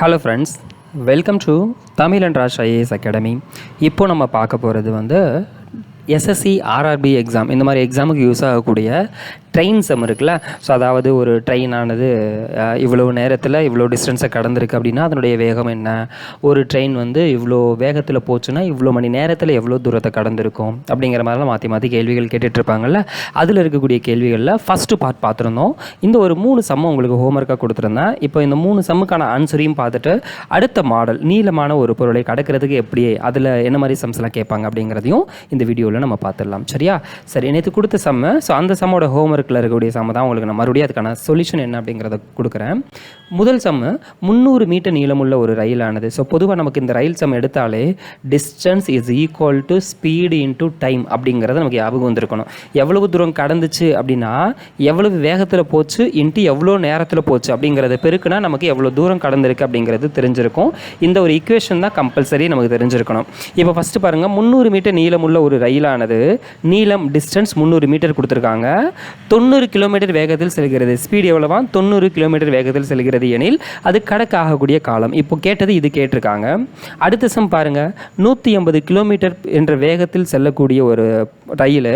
Hello friends, welcome to Tamil and Raj IAS academy. இப்போ நம்ம பார்க்க போகிறது எஸ்எஸ்சி ஆர்ஆர்பி எக்ஸாம், இந்த மாதிரி எக்ஸாமுக்கு யூஸ் ஆகக்கூடிய ட்ரெயின் சம் இருக்குல்ல. ஸோ அதாவது ஒரு ட்ரெயின் ஆனது இவ்வளோ நேரத்தில் இவ்வளோ டிஸ்டன்ஸை கடந்திருக்கு அப்படின்னா அதனுடைய வேகம் என்ன, ஒரு ட்ரெயின் இவ்வளோ வேகத்தில் போச்சுன்னா இவ்வளோ மணி நேரத்தில் எவ்வளோ தூரத்தை கடந்திருக்கும் அப்படிங்கிற மாதிரிலாம் மாற்றி மாற்றி கேள்விகள் கேட்டுட்ருப்பாங்கல்ல. அதில் இருக்கக்கூடிய கேள்விகளில் ஃபஸ்ட்டு பார்ட் பார்த்துருந்தோம். இந்த ஒரு 3 சம்மை உங்களுக்கு ஹோம்ஒர்க்காக கொடுத்துருந்தேன். இப்போ இந்த 3 சம்முக்கான ஆன்சரையும் பார்த்துட்டு அடுத்த மாடல் நீளமான ஒரு பொருளை கடக்கிறதுக்கு எப்படி, அதில் என்ன மாதிரி சம்ஸ்லாம் கேட்பாங்க அப்படிங்கிறதையும் இந்த வீடியோவில் நம்ம பார்த்துடலாம். சரியா? சரி, நேற்று கொடுத்த சம்மு, ஸோ அந்த சம்மோட ஹோம்ஒர்க்கில் இருக்கக்கூடிய சம்ம தான் உங்களுக்கு நான் மறுபடியும் அதுக்கான சொல்யூஷன் என்ன அப்படிங்கிறத கொடுக்குறேன். முதல் சம்மு 300 மீட்டர் நீளமுள்ள ஒரு ரயிலானது. ஸோ பொதுவாக நமக்கு இந்த ரயில் சம் எடுத்தாலே distance is equal to speed into time அப்படிங்கிறத நமக்கு ஞாபகம் வந்திருக்கணும். எவ்வளவு தூரம் கடந்துச்சு அப்படின்னா எவ்வளவு வேகத்தில் போச்சு இன்ட்டு எவ்வளோ நேரத்தில் போச்சு அப்படிங்கிறத பெருக்குனா நமக்கு எவ்வளோ தூரம் கடந்திருக்கு அப்படிங்கிறது தெரிஞ்சிருக்கும். இந்த ஒரு ஈக்குவேஷன் தான் கம்பல்சரி நமக்கு தெரிஞ்சிருக்கணும். இப்போ ஃபஸ்ட்டு பாருங்கள், 300 மீட்டர் நீளமுள்ள ஒரு ரயிலானது நீளம் டிஸ்டன்ஸ் 300 மீட்டர் கொடுத்துருக்காங்க. 90 கிலோமீட்டர் வேகத்தில் செல்கிறது. ஸ்பீடு எவ்வளவா? 90 கிலோமீட்டர் வேகத்தில் செல்கிறது எனில் அது கடக்க ஆகக்கூடிய காலம். இப்போ கேட்டது இது கேட்டிருக்காங்க. அடுத்த சம் பாருங்க, 180 கிலோமீட்டர் என்ற வேகத்தில் செல்லக்கூடிய ஒரு ரயில்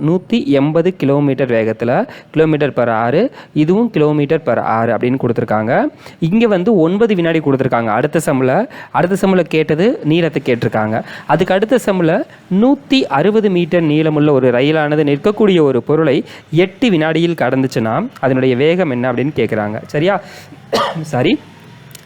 180 கிலோமீட்டர் வேகத்தில், கிலோமீட்டர் பர் ஆறு, இதுவும் கிலோமீட்டர் பர் ஆறு அப்படின்னு கொடுத்துருக்காங்க. இங்கே 9 வினாடி கொடுத்துருக்காங்க. அடுத்த சம்மில் கேட்டது நீளத்தை கேட்டிருக்காங்க. அதுக்கு அடுத்த சம்மில் 160 மீட்டர் நீளமுள்ள ஒரு ரயிலானது நிற்கக்கூடிய ஒரு பொருளை 8 வினாடியில் கடந்துச்சுன்னா அதனுடைய வேகம் என்ன அப்படின்னு கேட்குறாங்க. சரியா? சரி,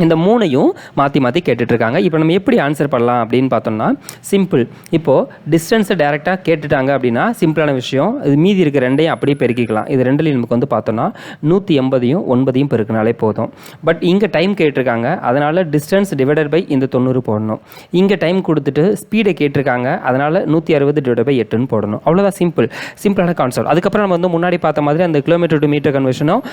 இந்த 3ஐயும் மாற்றி மாற்றி கேட்டுட்ருக்காங்க. இப்போ நம்ம எப்படி ஆன்சர் பண்ணலாம் அப்படின்னு பார்த்தோம்னா சிம்பிள். இப்போது டிஸ்டன்ஸை டேரெக்டாக கேட்டுட்டாங்க அப்படின்னா சிம்பிளான விஷயம். இது மீதி இருக்க 2ஐயும் அப்படியே பெருக்கிக்கலாம். இது 2லையும் நமக்கு பார்த்தோம்னா 180யும் 9ஐயும் பெருக்கினாலே போதும். பட் இங்கே டைம் கேட்டிருக்காங்க, அதனால் டிஸ்டன்ஸ் டிவைடட் பை இந்த 90 போடணும். இங்கே டைம் கொடுத்துட்டு ஸ்பீடை கேட்டிருக்காங்க, அதனால் 160 டிவைடட் பை 8ன்னு போடணும். அவ்வளோதான், சிம்பிளான கான்செப்ட். அதுக்கப்புறம் நம்ம முன்னாடி பார்த்த மாதிரி அந்த கிலோமீட்டர் டு மீட்டர் கன்வர்ஷனும்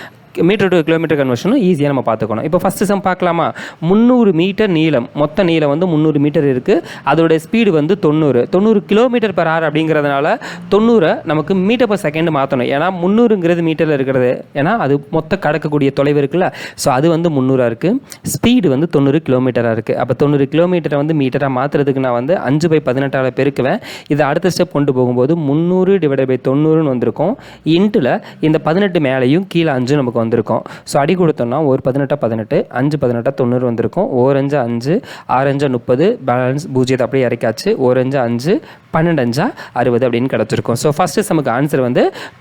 மீட்டர் டு கிலோமீட்டர் கன்வர்ஷனும் ஈஸியாக நம்ம பார்த்துக்கணும். இப்போ ஃபஸ்ட்டு சம் பார்க்கலாமா? 300 மீட்டர் நீளம், மொத்த நீளம் 300 மீட்டர் இருக்குது. அதோடைய ஸ்பீடு 90 கிலோமீட்டர் பர் ஹவர் அப்படிங்கிறதுனால 90 நமக்கு மீட்டர் பர் செகண்ட் மாற்றணும். ஏன்னா 300ங்கிறது மீட்டரில் இருக்கிறது, ஏன்னா அது மொத்த கடக்கக்கூடிய தொலைவு இருக்குல்ல. ஸோ அது 300 இருக்குது. ஸ்பீடு 90 கிலோமீட்டராக இருக்குது. அப்போ 90 கிலோமீட்டரை மீட்டராக மாற்றுறதுக்கு நான் 5/18 பெருக்குவேன். இதை அடுத்த ஸ்டெப் கொண்டு போகும்போது 300 டிவைடட் பை 90ன்னு வந்திருக்கும். இன்ட்டில் இந்த 18 மேலேயும் கீழே 5 நமக்கு வந்திருக்கும். ஸோ அடி கொடுத்தோம்னா ஒரு 18 18, 5 18 90 வந்திருக்கும். 1 5 5, 6 5 30, பேலன்ஸ் 0 அப்படியே இறக்காச்சு. 1 5 5, 12 5 60 அப்படின்னு கிடச்சிருக்கும். ஸோ ஃபஸ்ட்டு நமக்கு ஆன்சர்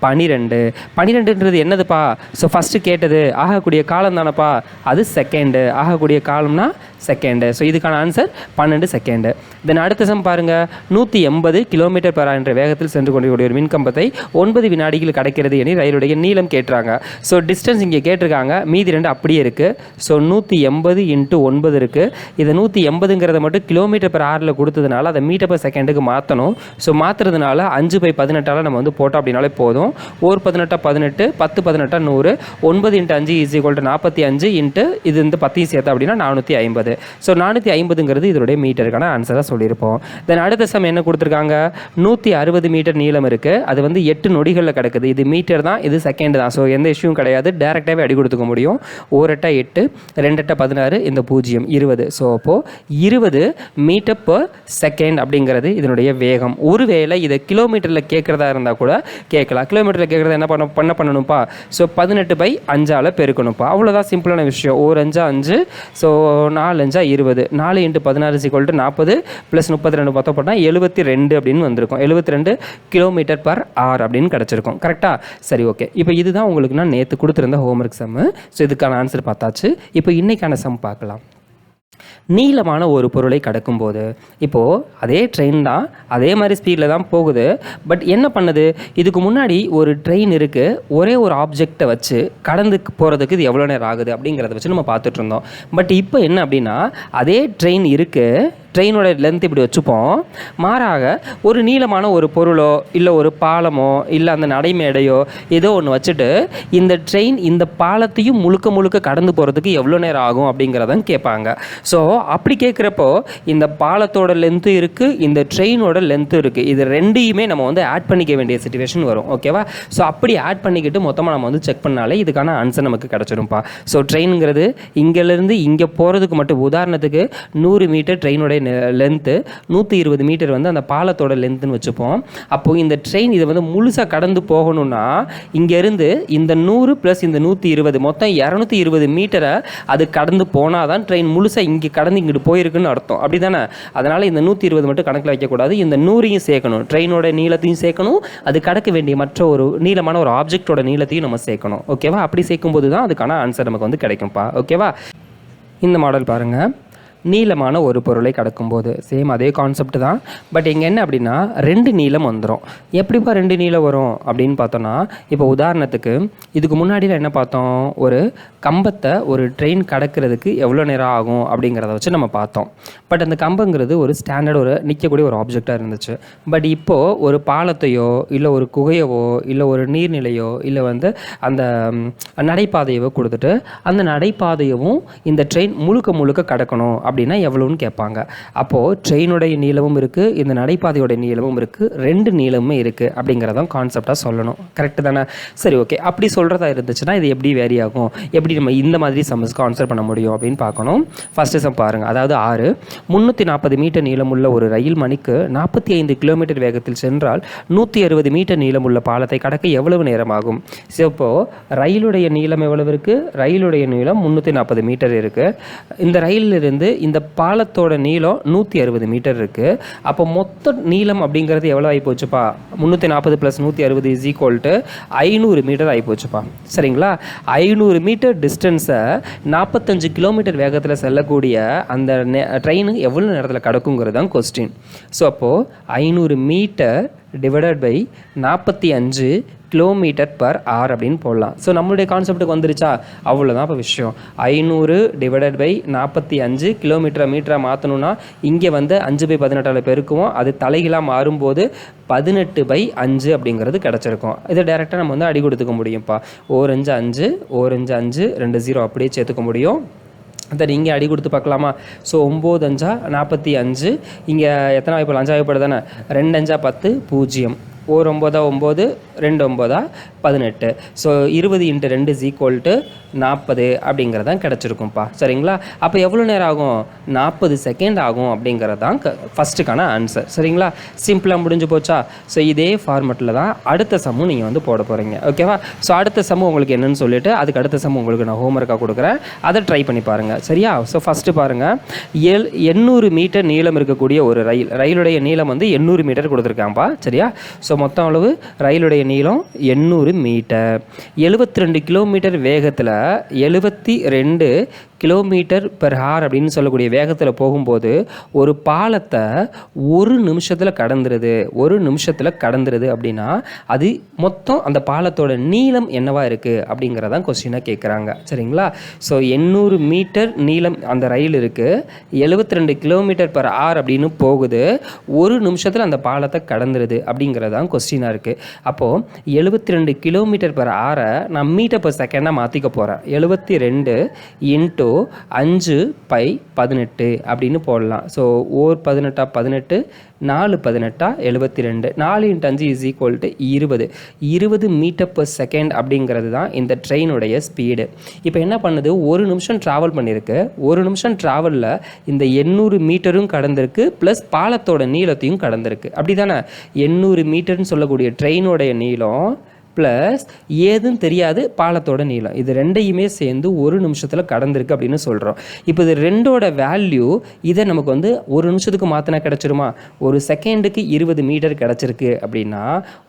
12. 12ன்றது என்னதுப்பா? ஸோ ஃபஸ்ட்டு கேட்டது ஆகக்கூடிய காலம் தானப்பா, அது செகண்டு. ஆகக்கூடிய காலம்னா செகண்டு. ஸோ இதுக்கான ஆன்சர் 12 செகண்டு. தென் அடுத்த சம் பாருங்கள், 180 கிலோமீட்டர் பர் என்ற வேகத்தில் சென்று கொண்டிருக்கூடிய ஒரு மின்கம்பத்தை 9 வினாடிகள் கடக்கிறது என ரயிலுடைய நீளம் கேட்டுறாங்க. ஸோ டிஸ்டன்ஸ் இங்கே கேட்டிருக்காங்க, மீதி 2 அப்படியே இருக்குது. ஸோ 180 × 9 இருக்குது. இதை 180ங்கிறத மட்டும் கிலோமீட்டர் பர் ஹவரில் கொடுத்ததுனால அதை மீட்டர் பர் செகண்டுக்கு மாற்றணும். ஸோ மாற்றுறதுனால 5/18 நம்ம போட்டோம் அப்படின்னாலே போதும். 1 18 18, 10 18 100, 9 × 5 = 45 இன்ட்டு இது 10 சேர்த்தா அப்படின்னா 450. ஸோ 450ங்கிறது இதனுடைய மீட்டருக்கான ஆன்சராக சொல்லியிருப்போம். தென் அடுத்த சம் என்ன கொடுத்துருக்காங்க, 160 மீட்டர் நீளம் இருக்குது. அது 8 நொடிகளில் கிடக்குது. இது மீட்டர் தான், இது செகண்ட் தான். ஸோ எந்த இஷ்யூவும் கிடையாது, டேரெக்டாகவே அடி கொடுத்துக்க முடியும். 1 8 8, 2 8 16, இந்த 0 20. ஸோ அப்போது 20 மீட்டர் பர் செகண்ட் அப்படிங்கிறது இதனுடைய வேகம். ஒருவேளை இதை கிலோமீட்டரில் கேட்குறதா இருந்தால் கூட கேட்கலாம். கிலோமீட்டரில் கேட்குறத என்ன பண்ணணும்ப்பா? ஸோ 18/5 பெருக்கணும்ப்பா. அவ்வளோதான், சிம்பிளான விஷயம். 1 5 5, ஸோ 4 5 20, 4 × 16 = 40 + 32 மொத்தம் போட்டால் 72 அப்படின்னு வந்திருக்கும். 72 கிலோமீட்டர் பர் ஹவர் அப்படின்னு கிடச்சிருக்கும். கரெக்டாக? சரி, ஓகே. இப்போ இதுதான் உங்களுக்கு நான் நேற்று கொடுத்துருந்த ஹோம்ஒர்க் சம்மு. ஸோ இதுக்கான ஆன்சர் பார்த்தாச்சு. இப்போ இன்றைக்கான சம் பார்க்கலாம். நீளமான ஒரு பொருளை கடக்கும்போது, இப்போது அதே ட்ரெயின் தான், அதே மாதிரி ஸ்பீடில் தான் போகுது. பட் என்ன பண்ணுது, இதுக்கு முன்னாடி ஒரு ட்ரெயின் இருக்குது, ஒரே ஒரு ஆப்ஜெக்டை வச்சு கடந்து போகிறதுக்கு இது எவ்வளோ நேரம் ஆகுது அப்படிங்கிறத வச்சு நம்ம பார்த்துட்டு இருந்தோம். பட் இப்போ என்ன அப்படின்னா, அதே ட்ரெயின் இருக்குது, ட்ரெயினோட லென்த் இப்படி வச்சுப்போம். மாறாக ஒரு நீளமான ஒரு பொருளோ இல்லை ஒரு பாலமோ இல்லை அந்த நடைமேடையோ ஏதோ ஒன்று வச்சுட்டு இந்த ட்ரெயின் இந்த பாலத்தையும் முழுக்க முழுக்க கடந்து போகிறதுக்கு எவ்வளோ நேரம் ஆகும் அப்படிங்கிறதான் கேட்பாங்க. ஸோ அப்படி கேட்குறப்போ இந்த பாலத்தோட லென்த்து இருக்குது, இந்த ட்ரெயினோட லென்த்து இருக்குது, இது ரெண்டையுமே நம்ம வந்து ஆட் பண்ணிக்க வேண்டிய சிச்சுவேஷன் வரும். ஓகேவா? ஸோ அப்படி ஆட் பண்ணிக்கிட்டு மொத்தமாக நம்ம வந்து செக் பண்ணாலே இதுக்கான ஆன்சர் நமக்கு கிடச்சிரும்ப்பா. ஸோ ட்ரெயினுங்கிறது இங்கேருந்து இங்கே போகிறதுக்கு மட்டும் உதாரணத்துக்கு 100 மீட்டர் ட்ரெயினோட லென்த்து, 120 மீட்டர் வந்து அந்த பாலத்தோட லென்த்துன்னு வச்சுப்போம். அப்போது இந்த ட்ரெயின் இதை வந்து முழுசாக கடந்து போகணும்னா இங்கேருந்து இந்த 100 + இந்த 120 மொத்தம் 220 மீட்டரை அது கடந்து போனால் தான் ட்ரெயின் முழுசாக இங்கே கடந்து இங்கிட்டு போயிருக்குன்னு அர்த்தம். அப்படி தானே? அதனால் இந்த 120 மட்டும் கணக்கில் வைக்கக்கூடாது, இந்த 100ஐயும் சேர்க்கணும், ட்ரெயினோட நீளத்தையும் சேர்க்கணும், அது கடக்க வேண்டிய மற்ற ஒரு நீளமான ஒரு ஆப்ஜெக்டோட நீளத்தையும் நம்ம சேர்க்கணும். ஓகேவா? அப்படி சேர்க்கும்போது தான் அதுக்கான ஆன்சர் நமக்கு வந்து கிடைக்கும்ப்பா. ஓகேவா? இந்த மாடல் பாருங்கள். நீளமான ஒரு பொருளை கடக்கும்போது சேம் அதே கான்செப்ட் தான். பட் இங்கே என்ன அப்படின்னா 2 நீளம் வந்துடும். எப்படிப்பா 2 நீளம் வரும் அப்படின்னு பார்த்தோன்னா, இப்போ உதாரணத்துக்கு இதுக்கு முன்னாடியில் என்ன பார்த்தோம், ஒரு கம்பத்தை ஒரு ட்ரெயின் கடக்கிறதுக்கு எவ்வளோ நேரம் ஆகும் அப்படிங்கிறத வச்சு நம்ம பார்த்தோம். பட் அந்த கம்பங்கிறது ஒரு ஸ்டாண்டர்ட் ஒரு நிற்கக்கூடிய ஒரு ஆப்ஜெக்டாக இருந்துச்சு. பட் இப்போது ஒரு பாலத்தையோ இல்லை ஒரு குகையவோ இல்லை ஒரு நீர்நிலையோ இல்லை வந்து அந்த நடைபாதையவோ கொடுத்துட்டு அந்த நடைபாதையவும் இந்த ட்ரெயின் முழுக்க முழுக்க கடக்கணும் அப்படின்னா எவ்வளோன்னு கேட்பாங்க. அப்போது ட்ரெயினுடைய நீளமும் இருக்குது, இந்த நடைபாதையோட நீளமும் இருக்குது, 2 நீளமுமே இருக்குது அப்படிங்கிறதான் கான்செப்டாக சொல்லணும். கரெக்டு தானே? சரி, ஓகே. அப்படி சொல்கிறதா இருந்துச்சுன்னா இது எப்படி வேரி ஆகும், எப்படி நம்ம இந்த மாதிரி சம்ஸ்க்கு ஆன்சர் பண்ண முடியும் அப்படின்னு பார்க்கணும். ஃபஸ்ட்டு சம் பாருங்கள். அதாவது 6 340 மீட்டர் நீளமுள்ள ஒரு ரயில் மணிக்கு 45 கிலோமீட்டர் வேகத்தில் சென்றால் 160 மீட்டர் நீளமுள்ள பாலத்தை கடக்க எவ்வளவு நேரம் ஆகும்? ஸோ இப்போது ரயிலுடைய நீளம் எவ்வளவு இருக்குது? ரயிலுடைய நீளம் 340 மீட்டர் இருக்குது. இந்த ரயிலிருந்து இந்த பாலத்தோட நீளம் 160 மீட்டர் இருக்குது. அப்போ மொத்த நீளம் அப்படிங்கிறது எவ்வளோ ஆகி போச்சுப்பா? 340 + 160 = 500 மீட்டர் ஆகி போச்சுப்பா. சரிங்களா? 500 மீட்டர் டிஸ்டன்ஸை 45 கிலோமீட்டர் வேகத்தில் செல்லக்கூடிய அந்த ட்ரெயின் எவ்வளோ நேரத்தில் கடக்குங்கிறது தான் கொஸ்டின். ஸோ அப்போது 500 மீட்டர் டிவைடட் பை 45 km/h அப்படின்னு போடலாம். ஸோ நம்மளுடைய கான்செப்ட்டுக்கு வந்துருச்சா? அவ்வளோதான் இப்போ விஷயம். 500 டிவைடட் பை 45 மீட்டராக மாற்றணும்னா இங்கே வந்து 5/18 பெருக்குவோம். அது தலைகளாக மாறும்போது 18/5 அப்படிங்கிறது கிடச்சிருக்கும். இதை டேரெக்டாக நம்ம வந்து அடி கொடுத்துக்க முடியும்ப்பா. 4 5 5 4 5 5 2 0 அப்படியே சேர்த்துக்க முடியும். அதை நீங்கள் அடி கொடுத்து பார்க்கலாமா? ஸோ 9 5 45, இங்கே எத்தனை வாய்ப்பு? 5 வாய்ப்பு தானே? 2 5 10 0, 1 9 9 2 9 18. ஸோ 20 × 2 = 40 அப்படிங்கிறது தான் கிடச்சிருக்கும்ப்பா. சரிங்களா? அப்போ எவ்வளோ நேரம் ஆகும்? 40 செகண்ட் ஆகும் அப்படிங்கிறது தான் ஃபஸ்ட்டுக்கான ஆன்சர். சரிங்களா? சிம்பிளாக முடிஞ்சு போச்சா? ஸோ இதே ஃபார்மெட்டில் தான் அடுத்த சம்மும் நீங்கள் வந்து போட போகிறீங்க. ஓகேவா? ஸோ அடுத்த சம்மு உங்களுக்கு என்னன்னு சொல்லிவிட்டு அதுக்கு அடுத்த சம்மு உங்களுக்கு நான் ஹோம்ஒர்க்காக கொடுக்குறேன். அதை ட்ரை பண்ணி பாருங்கள். சரியா? ஸோ ஃபஸ்ட்டு பாருங்கள். 800 மீட்டர் நீளம் இருக்கக்கூடிய ஒரு ரயிலுடைய நீளம் வந்து 800 மீட்டர் கொடுத்துருக்காங்கப்பா. சரியா? ஸோ மொத்தம் அளவு ரயிலுடைய நீளம் 800 மீட்டர். 72 கிலோமீட்டர் வேகத்தில் 72 km/h அப்படின்னு சொல்லக்கூடிய வேகத்தில் போகும்போது ஒரு பாலத்தை 1 நிமிஷத்தில் கடந்துருது அப்படின்னா அது மொத்தம் அந்த பாலத்தோட நீளம் என்னவா இருக்குது அப்படிங்கிறதான் கொஸ்டினாக கேட்குறாங்க. சரிங்களா? ஸோ 800 மீட்டர் நீளம் அந்த ரயில் இருக்குது, 72 km/h அப்படின்னு போகுது, 1 நிமிஷத்தில் அந்த பாலத்தை கடந்துருது அப்படிங்கிறதான் கொஸ்டினாக இருக்குது. அப்போது 72 km/h நான் மீட்டர்/செகண்டாக மாற்றிக்க போகிறேன். 72 × 5/18 அப்படின்னு போடலாம். ஸோ 1 18 18, 4 18 72, 4 × 5 = 20 மீட்டர்/செகண்ட் அப்படிங்கிறது தான் இந்த ட்ரெயினுடைய ஸ்பீடு. இப்போ என்ன பண்ணுது? 1 நிமிஷம் ட்ராவல் பண்ணியிருக்கு. 1 நிமிஷம் ட்ராவலில் இந்த 800 மீட்டரும் கடந்திருக்கு, ப்ளஸ் பாலத்தோட நீளத்தையும் கடந்திருக்கு. அப்படி தானே? 800 மீட்டர்னு சொல்லக்கூடிய ட்ரெயினோடைய நீளம் ப்ளஸ் ஏதுன்னு தெரியாது பாலத்தோட நீளம், இது ரெண்டையுமே சேர்ந்து 1 நிமிஷத்தில் கடந்திருக்கு அப்படின்னு சொல்கிறோம். இப்போ இது ரெண்டோட வேல்யூ இதை நமக்கு வந்து 1 நிமிஷத்துக்கு மாற்றினா கிடச்சிருமா? 1 செகண்டுக்கு 20 மீட்டர் கிடச்சிருக்கு அப்படின்னா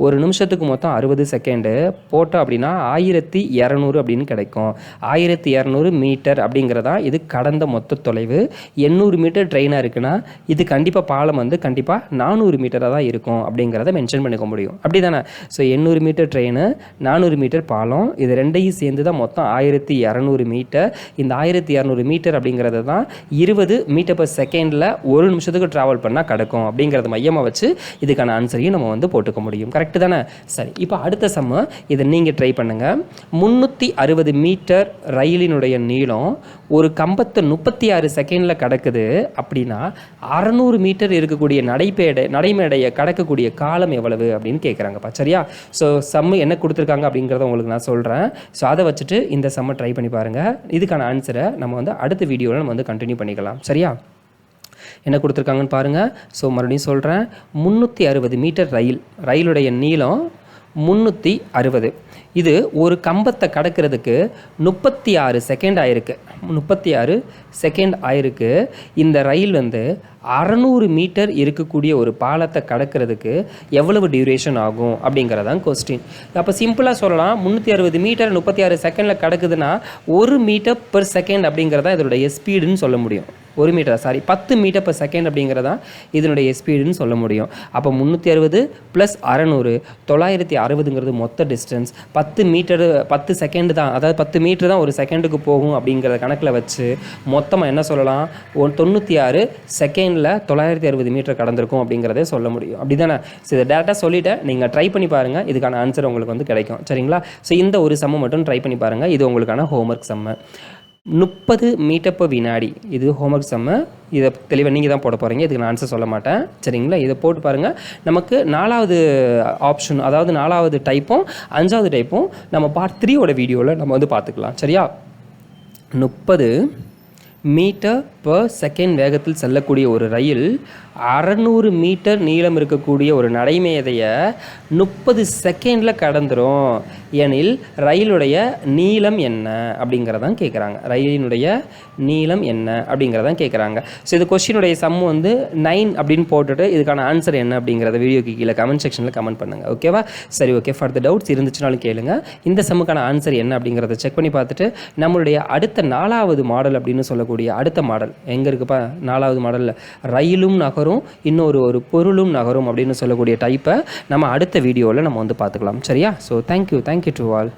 1 நிமிஷத்துக்கு மொத்தம் 60 செகண்டு போட்டோம் அப்படின்னா 1200 அப்படின்னு கிடைக்கும். 1200 மீட்டர் அப்படிங்கிறதா இது கடந்த மொத்த தொலைவு. 800 மீட்டர் ட்ரெயினாக இருக்குன்னா இது கண்டிப்பாக பாலம் வந்து கண்டிப்பாக 400 மீட்டராக தான் இருக்கும் அப்படிங்கிறத மென்ஷன் பண்ணிக்க முடியும். அப்படி தானே? So 800 metre train train, 400 metre பாலம். இது ரெண்டையும் சேர்ந்து தான் மொத்தம் 1200 மீட்டர். இந்த 1200 மீட்டர் அப்படிங்கிறது தான் 20 மீட்டர் பர் செகண்டில் ஒரு நிமிஷத்துக்கு ட்ராவல் பண்ணால் கிடக்கும் அப்படிங்கிறத மையமாக வச்சு இதுக்கான ஆன்சரையும் நம்ம வந்து போட்டுக்க முடியும். கரெக்டு தானே? சரி, இப்போ அடுத்த சம்மு இதை நீங்கள் ட்ரை பண்ணுங்கள். 360 மீட்டர் ரயிலினுடைய நீளம் ஒரு கம்பத்தை 36 செகண்டில் கடக்குது அப்படின்னா 600 மீட்டர் இருக்கக்கூடிய நடைமேடையை கடக்கக்கூடிய காலம் எவ்வளவு அப்படின்னு கேட்குறாங்கப்பா. சரியா? ஸோ சம்மு என்ன கொடுத்துருக்காங்க அப்படிங்கிறத உங்களுக்கு நான் சொல்கிறேன். ஸோ அதை வச்சுட்டு இந்த சம்மை ட்ரை பண்ணி பாருங்கள். இதுக்கான ஆன்சரை நம்ம வந்து அடுத்த வீடியோவில் நம்ம வந்து கண்டினியூ பண்ணிக்கலாம். சரியா? என்ன கொடுத்துருக்காங்கன்னு பாருங்கள். ஸோ மறுபடியும் சொல்கிறேன். 360 மீட்டர் ரயிலுடைய நீளம் 360. இது ஒரு கம்பத்தை கடக்கிறதுக்கு 36 செகண்ட் ஆயிருக்கு. 36 செகண்ட் ஆயிருக்கு. இந்த ரயில் வந்து 600 மீட்டர் இருக்கக்கூடிய ஒரு பாலத்தை கடக்கிறதுக்கு எவ்வளவு டியூரேஷன் ஆகும் அப்படிங்கிறதான் கொஸ்டின். அப்போ சிம்பிளாக சொல்லலாம், 360 மீட்டர் 36 செகண்டில் கடக்குதுன்னா 1 மீட்டர் பெர் செகண்ட் அப்படிங்கிறதான் இதனுடைய ஸ்பீடுன்னு சொல்ல முடியும். 10 மீட்டர் பெர் செகண்ட் அப்படிங்கிறதான் இதனுடைய ஸ்பீடுன்னு சொல்ல முடியும். அப்போ 360 + 600 960ங்கிறது மொத்த டிஸ்டன்ஸ். 10 செகண்ட் தான், அதாவது 10 மீட்டர் தான் ஒரு செகண்டுக்கு போகும் அப்படிங்கிறத கணக்கில் வச்சு மொத்தமாக என்ன சொல்லலாம், 96 செகண்டில் 960 மீட்டர் கடந்திருக்கும் அப்படிங்கிறதே சொல்ல முடியும். அப்படி தானே? ஸோ இதை டேரெக்டாக சொல்லிவிட்டேன். நீங்கள் ட்ரை பண்ணி பாருங்கள், இதுக்கான ஆன்சர் உங்களுக்கு வந்து கிடைக்கும். சரிங்களா? ஸோ இந்த ஒரு சம்மை மட்டும் ட்ரை பண்ணி பாருங்கள். இது உங்களுக்கான ஹோம்ஒர்க் சம்மை. 30 மீட்டர் per வினாடி இது ஹோம்ஒர்க் சம்மு. இதை தெளிவாக நீங்கள் தான் போட போகிறீங்க. இதுக்கு நான் ஆன்சர் சொல்ல மாட்டேன். சரிங்களா? இதை போட்டு பாருங்கள். நமக்கு 4வது ஆப்ஷன், அதாவது 4வது டைப்பும் 5வது டைப்பும் நம்ம பார்ட் 3யோட வீடியோவில் நம்ம வந்து பார்த்துக்கலாம். சரியா? 30 மீட்டர் per செகண்ட் வேகத்தில் செல்லக்கூடிய ஒரு ரயில் 600 மீட்டர் நீளம் இருக்கக்கூடிய ஒரு நடைமேதையை 30 செகண்டில் கடந்துரும் எனில் ரயிலுடைய நீளம் என்ன அப்படிங்கிறதான் கேட்குறாங்க. ரயிலினுடைய நீளம் என்ன அப்படிங்கிறதான் கேட்குறாங்க. ஸோ இது கொஸ்டினுடைய சம் வந்து 9 அப்படின்னு போட்டுட்டு இதுக்கான ஆன்சர் என்ன அப்படிங்கிறத வீடியோக்கு கீழே கமெண்ட் செக்ஷனில் கமெண்ட் பண்ணுங்கள். ஓகேவா? சரி, ஓகே. ஃபர்தர் டவுட்ஸ் இருந்துச்சுனாலும் கேளுங்க. இந்த சம்முக்கான ஆன்சர் என்ன அப்படிங்கிறத செக் பண்ணி பார்த்துட்டு நம்மளுடைய அடுத்த 4வது மாடல் அப்படின்னு சொல்லக்கூடிய அடுத்த மாடல் எங்கே இருக்குப்பா? 4வது மாடலில் ரயிலும் நகரும் இன்னொரு பொருளும் நகரும் அப்படின்னு சொல்லக்கூடிய டைப்பை நம்ம அடுத்த வீடியோவில் நம்ம வந்து பார்த்துக்கலாம். சரியா? So thank you to all.